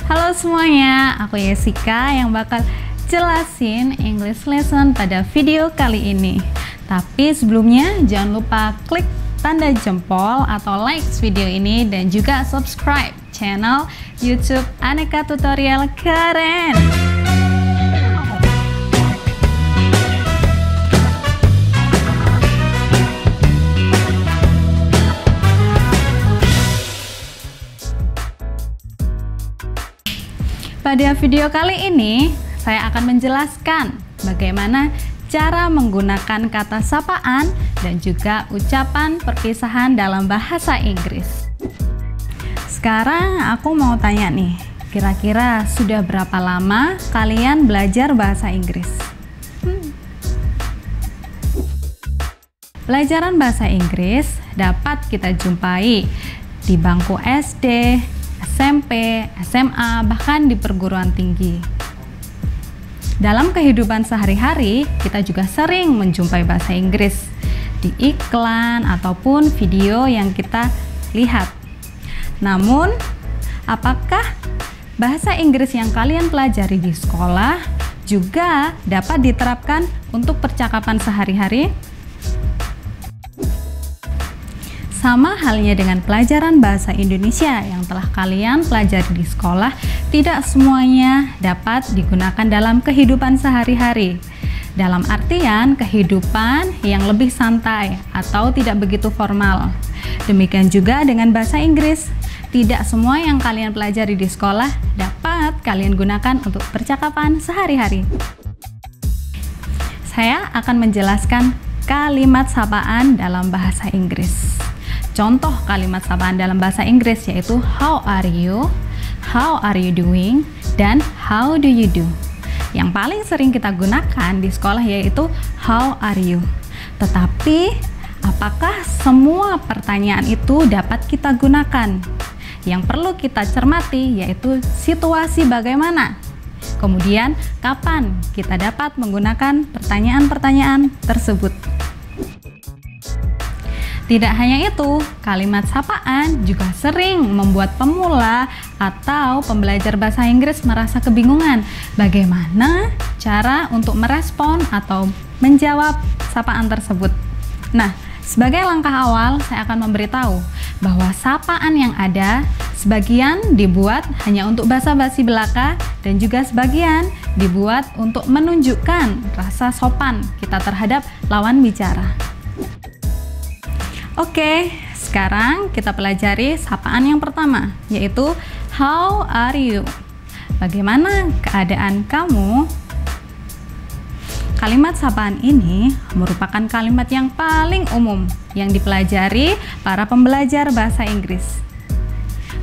Halo semuanya, aku Jessica yang bakal jelasin English lesson pada video kali ini. Tapi sebelumnya jangan lupa klik tanda jempol atau like video ini dan juga subscribe channel YouTube Aneka Tutorial Keren. Pada video kali ini, saya akan menjelaskan bagaimana cara menggunakan kata sapaan dan juga ucapan perpisahan dalam bahasa Inggris. Sekarang aku mau tanya nih, kira-kira sudah berapa lama kalian belajar bahasa Inggris? Pelajaran bahasa Inggris dapat kita jumpai di bangku SD, SMP, SMA, bahkan di perguruan tinggi. Dalam kehidupan sehari-hari, kita juga sering menjumpai bahasa Inggris di iklan ataupun video yang kita lihat. Namun, apakah bahasa Inggris yang kalian pelajari di sekolah juga dapat diterapkan untuk percakapan sehari-hari? Sama halnya dengan pelajaran bahasa Indonesia yang telah kalian pelajari di sekolah, tidak semuanya dapat digunakan dalam kehidupan sehari-hari. Dalam artian kehidupan yang lebih santai atau tidak begitu formal. Demikian juga dengan bahasa Inggris. Tidak semua yang kalian pelajari di sekolah dapat kalian gunakan untuk percakapan sehari-hari. Saya akan menjelaskan kalimat sapaan dalam bahasa Inggris. Contoh kalimat sapaan dalam bahasa Inggris yaitu how are you doing, dan how do you do. Yang paling sering kita gunakan di sekolah yaitu how are you. Tetapi, apakah semua pertanyaan itu dapat kita gunakan? Yang perlu kita cermati yaitu situasi bagaimana. Kemudian, kapan kita dapat menggunakan pertanyaan-pertanyaan tersebut. Tidak hanya itu, kalimat sapaan juga sering membuat pemula atau pembelajar bahasa Inggris merasa kebingungan bagaimana cara untuk merespon atau menjawab sapaan tersebut. Nah, sebagai langkah awal, saya akan memberitahu bahwa sapaan yang ada sebagian dibuat hanya untuk basa-basi belaka dan juga sebagian dibuat untuk menunjukkan rasa sopan kita terhadap lawan bicara. Oke, sekarang kita pelajari sapaan yang pertama, yaitu how are you? Bagaimana keadaan kamu? Kalimat sapaan ini merupakan kalimat yang paling umum yang dipelajari para pembelajar bahasa Inggris.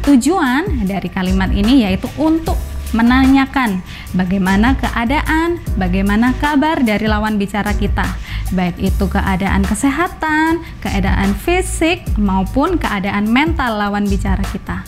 Tujuan dari kalimat ini yaitu untuk menanyakan bagaimana keadaan, bagaimana kabar dari lawan bicara kita, baik itu keadaan kesehatan, keadaan fisik, maupun keadaan mental lawan bicara kita.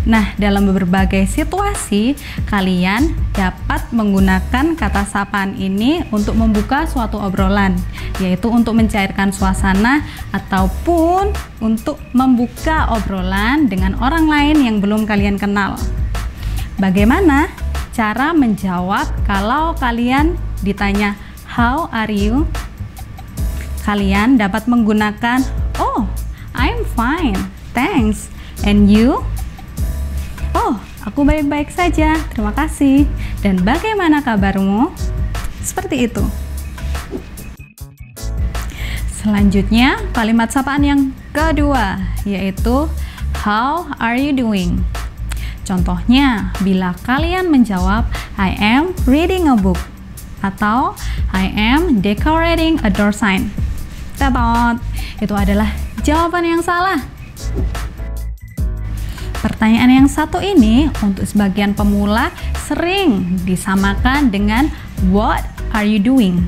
Nah, dalam berbagai situasi, kalian dapat menggunakan kata sapaan ini untuk membuka suatu obrolan, yaitu untuk mencairkan suasana ataupun untuk membuka obrolan dengan orang lain yang belum kalian kenal. Bagaimana cara menjawab kalau kalian ditanya how are you? Kalian dapat menggunakan oh, I'm fine, thanks. And you? Oh, aku baik-baik saja, terima kasih. Dan bagaimana kabarmu? Seperti itu. Selanjutnya, kalimat sapaan yang kedua, yaitu how are you doing? Contohnya, bila kalian menjawab I am reading a book atau I am decorating a door sign. Tetot, itu adalah jawaban yang salah. Pertanyaan yang satu ini untuk sebagian pemula sering disamakan dengan what are you doing?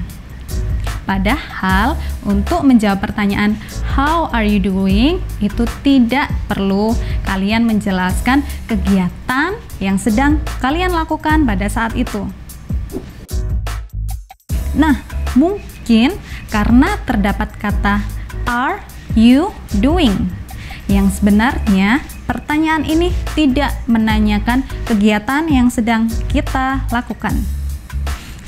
Padahal untuk menjawab pertanyaan how are you doing itu tidak perlu kalian menjelaskan kegiatan yang sedang kalian lakukan pada saat itu. Nah, mungkin karena terdapat kata are you doing yang sebenarnya pertanyaan ini tidak menanyakan kegiatan yang sedang kita lakukan.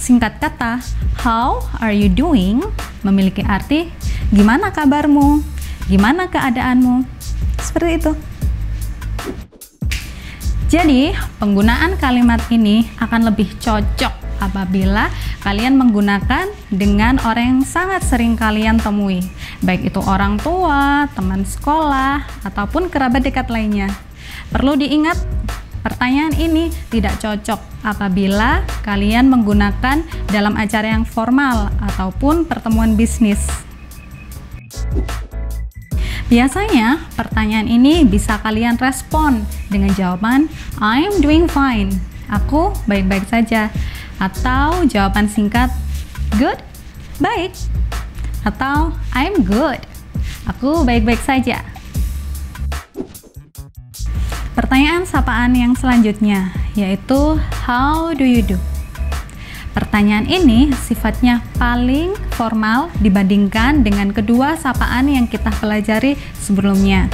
Singkat kata, how are you doing memiliki arti gimana kabarmu, gimana keadaanmu, seperti itu. Jadi, penggunaan kalimat ini akan lebih cocok apabila kalian menggunakan dengan orang yang sangat sering kalian temui, baik itu orang tua, teman sekolah, ataupun kerabat dekat lainnya. Perlu diingat, pertanyaan ini tidak cocok apabila kalian menggunakan dalam acara yang formal ataupun pertemuan bisnis. Biasanya, pertanyaan ini bisa kalian respon dengan jawaban I'm doing fine, aku baik-baik saja, atau jawaban singkat good, baik, atau I'm good, aku baik-baik saja. Pertanyaan sapaan yang selanjutnya yaitu how do you do? Pertanyaan ini sifatnya paling formal dibandingkan dengan kedua sapaan yang kita pelajari sebelumnya.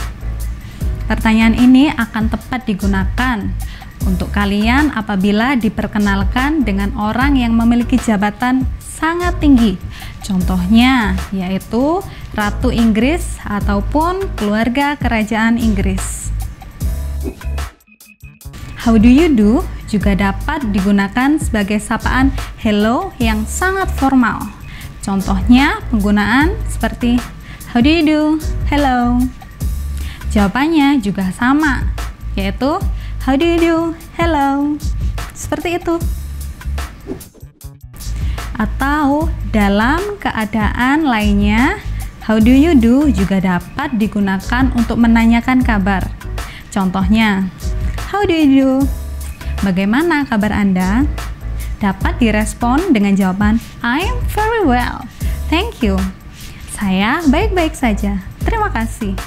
Pertanyaan ini akan tepat digunakan untuk kalian apabila diperkenalkan dengan orang yang memiliki jabatan sangat tinggi. Contohnya yaitu Ratu Inggris ataupun keluarga kerajaan Inggris. How do you do juga dapat digunakan sebagai sapaan hello yang sangat formal. Contohnya penggunaan seperti how do you do? Hello. Jawabannya juga sama, yaitu how do you do? Hello. Seperti itu. Atau dalam keadaan lainnya, how do you do juga dapat digunakan untuk menanyakan kabar. Contohnya, how do you do? Bagaimana kabar Anda? Dapat direspon dengan jawaban I'm very well, thank you. Saya baik-baik saja, terima kasih.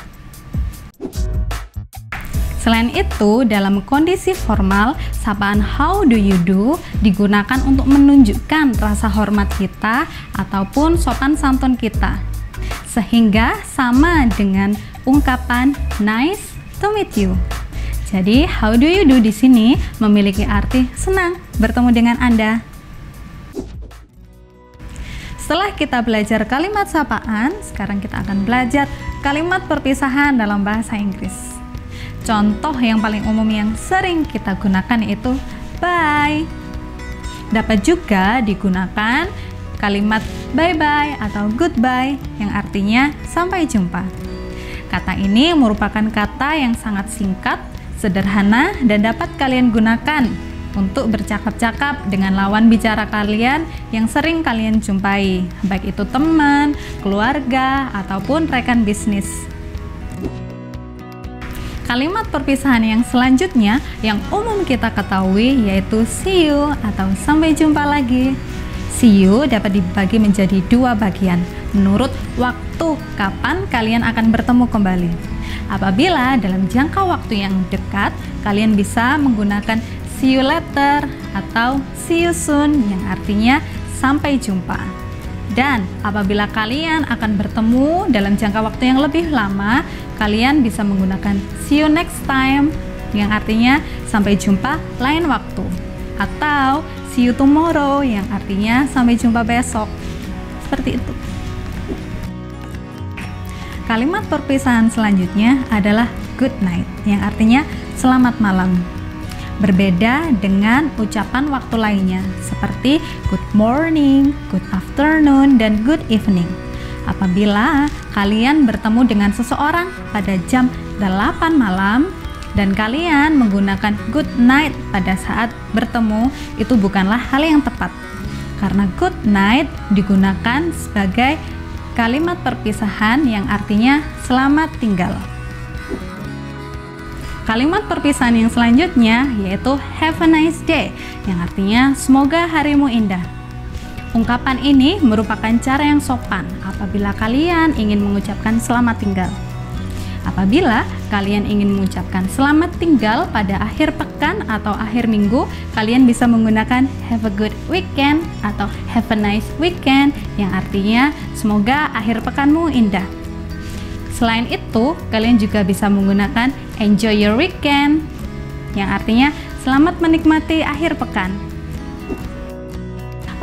Selain itu, dalam kondisi formal, sapaan how do you do digunakan untuk menunjukkan rasa hormat kita ataupun sopan santun kita. Sehingga sama dengan ungkapan nice to meet you. Jadi, how do you do di sini memiliki arti senang bertemu dengan Anda. Setelah kita belajar kalimat sapaan, sekarang kita akan belajar kalimat perpisahan dalam bahasa Inggris. Contoh yang paling umum yang sering kita gunakan yaitu bye. Dapat juga digunakan kalimat bye-bye atau goodbye yang artinya sampai jumpa. Kata ini merupakan kata yang sangat singkat, sederhana, dan dapat kalian gunakan untuk bercakap-cakap dengan lawan bicara kalian yang sering kalian jumpai, baik itu teman, keluarga, ataupun rekan bisnis. Kalimat perpisahan yang selanjutnya yang umum kita ketahui yaitu see you atau sampai jumpa lagi. See you dapat dibagi menjadi dua bagian menurut waktu kapan kalian akan bertemu kembali. Apabila dalam jangka waktu yang dekat, kalian bisa menggunakan see you later atau see you soon yang artinya sampai jumpa. Dan apabila kalian akan bertemu dalam jangka waktu yang lebih lama, kalian bisa menggunakan see you next time yang artinya sampai jumpa lain waktu. Atau see you tomorrow yang artinya sampai jumpa besok. Seperti itu. Kalimat perpisahan selanjutnya adalah good night yang artinya selamat malam. Berbeda dengan ucapan waktu lainnya seperti good morning, good afternoon, dan good evening. Apabila kalian bertemu dengan seseorang pada jam 8 malam dan kalian menggunakan good night pada saat bertemu, itu bukanlah hal yang tepat. Karena good night digunakan sebagai kalimat perpisahan yang artinya selamat tinggal. Kalimat perpisahan yang selanjutnya yaitu have a nice day yang artinya semoga harimu indah. Ungkapan ini merupakan cara yang sopan apabila kalian ingin mengucapkan selamat tinggal. Apabila kalian ingin mengucapkan selamat tinggal pada akhir pekan atau akhir minggu, kalian bisa menggunakan have a good weekend atau have a nice weekend yang artinya semoga akhir pekanmu indah. Selain itu, kalian juga bisa menggunakan enjoy your weekend, yang artinya selamat menikmati akhir pekan.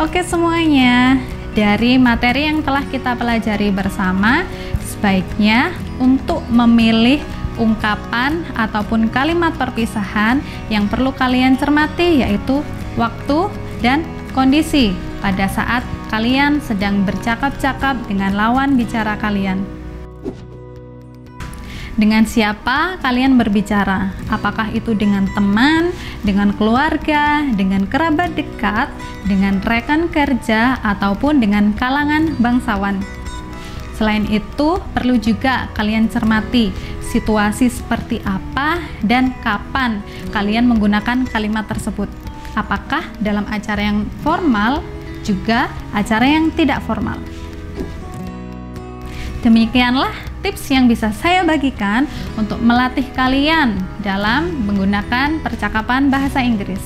Oke semuanya, dari materi yang telah kita pelajari bersama, sebaiknya untuk memilih ungkapan ataupun kalimat perpisahan yang perlu kalian cermati, yaitu waktu dan kondisi pada saat kalian sedang bercakap-cakap dengan lawan bicara kalian. Dengan siapa kalian berbicara? Apakah itu dengan teman, dengan keluarga, dengan kerabat dekat, dengan rekan kerja, ataupun dengan kalangan bangsawan? Selain itu, perlu juga kalian cermati situasi seperti apa dan kapan kalian menggunakan kalimat tersebut. Apakah dalam acara yang formal, juga acara yang tidak formal. Demikianlah tips yang bisa saya bagikan untuk melatih kalian dalam menggunakan percakapan bahasa Inggris.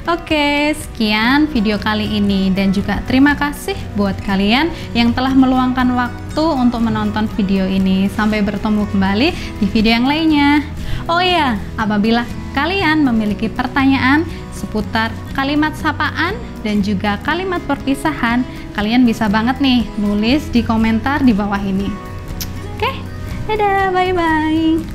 Oke, sekian video kali ini dan juga terima kasih buat kalian yang telah meluangkan waktu untuk menonton video ini. Sampai bertemu kembali di video yang lainnya. Oh iya, apabila kalian memiliki pertanyaan seputar kalimat sapaan dan juga kalimat perpisahan, kalian bisa banget nih nulis di komentar di bawah ini. Oke, dadah, bye-bye.